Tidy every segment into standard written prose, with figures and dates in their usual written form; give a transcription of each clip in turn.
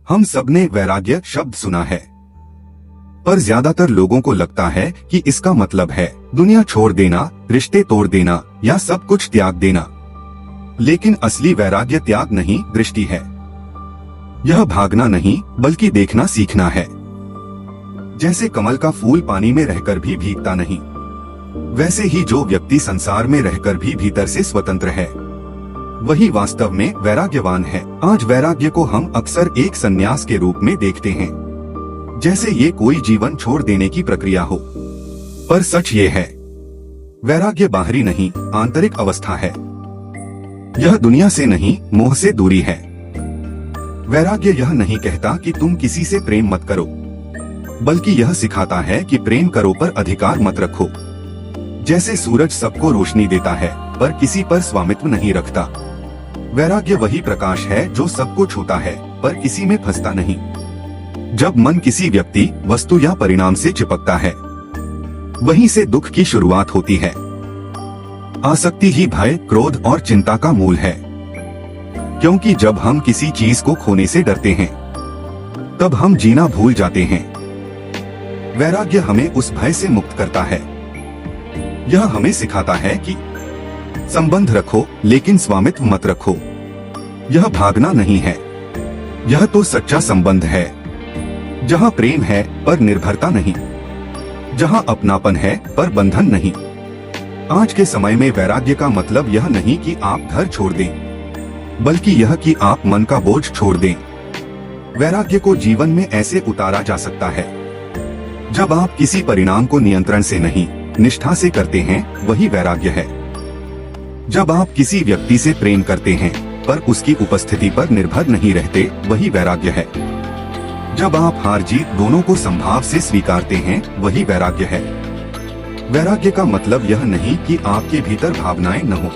हम सबने वैराग्य शब्द सुना है, पर ज्यादातर लोगों को लगता है कि इसका मतलब है दुनिया छोड़ देना, रिश्ते तोड़ देना या सब कुछ त्याग देना। लेकिन असली वैराग्य त्याग नहीं, दृष्टि है। यह भागना नहीं बल्कि देखना सीखना है। जैसे कमल का फूल पानी में रहकर भी भीगता नहीं, वैसे ही जो व्यक्ति संसार में रहकर भी भीतर से स्वतंत्र है, वही वास्तव में वैराग्यवान है। आज वैराग्य को हम अक्सर एक संन्यास के रूप में देखते हैं, जैसे ये कोई जीवन छोड़ देने की प्रक्रिया हो। पर सच ये है, वैराग्य बाहरी नहीं, आंतरिक अवस्था है। यह दुनिया से नहीं, मोह से दूरी है। वैराग्य यह नहीं कहता कि तुम किसी से प्रेम मत करो, बल्कि यह सिखाता है कि प्रेम करो पर अधिकार मत रखो। जैसे सूरज सबको रोशनी देता है पर किसी पर स्वामित्व नहीं रखता, वैराग्य वही प्रकाश है जो सबको छूता है पर किसी में फंसता नहीं। जब मन किसी व्यक्ति, वस्तु या परिणाम से चिपकता है, वहीं से दुख की शुरुआत होती है। आसक्ति ही भय, क्रोध और चिंता का मूल है, क्योंकि जब हम किसी चीज को खोने से डरते हैं, तब हम जीना भूल जाते हैं। वैराग्य हमें उस भय से मुक्त करता है। यह हमें सिखाता है कि संबंध रखो लेकिन स्वामित्व मत रखो। यह भागना नहीं है, यह तो सच्चा संबंध है, जहाँ प्रेम है पर निर्भरता नहीं, जहाँ अपनापन है पर बंधन नहीं। आज के समय में वैराग्य का मतलब यह नहीं कि आप घर छोड़ दें, बल्कि यह कि आप मन का बोझ छोड़ दें। वैराग्य को जीवन में ऐसे उतारा जा सकता है, जब आप किसी परिणाम को नियंत्रण से नहीं, निष्ठा से करते हैं, वही वैराग्य है। जब आप किसी व्यक्ति से प्रेम करते हैं पर उसकी उपस्थिति पर निर्भर नहीं रहते, वही वैराग्य है। जब आप हार जीत दोनों को संभाव से स्वीकारते हैं, वही वैराग्य है। वैराग्य का मतलब यह नहीं कि आपके भीतर भावनाएं न हो,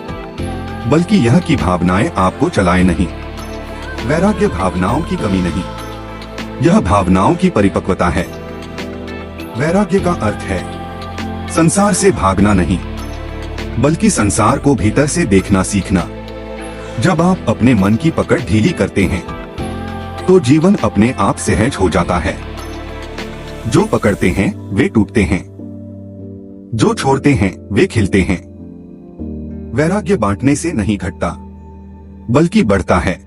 बल्कि यह कि भावनाएं आपको चलाए नहीं। वैराग्य भावनाओं की कमी नहीं, यह भावनाओं की परिपक्वता है। वैराग्य का अर्थ है संसार से भागना नहीं, बल्कि संसार को भीतर से देखना सीखना। जब आप अपने मन की पकड़ ढीली करते हैं, तो जीवन अपने आप सहज हो जाता है। जो पकड़ते हैं वे टूटते हैं, जो छोड़ते हैं वे खिलते हैं। वैराग्य बांटने से नहीं घटता, बल्कि बढ़ता है।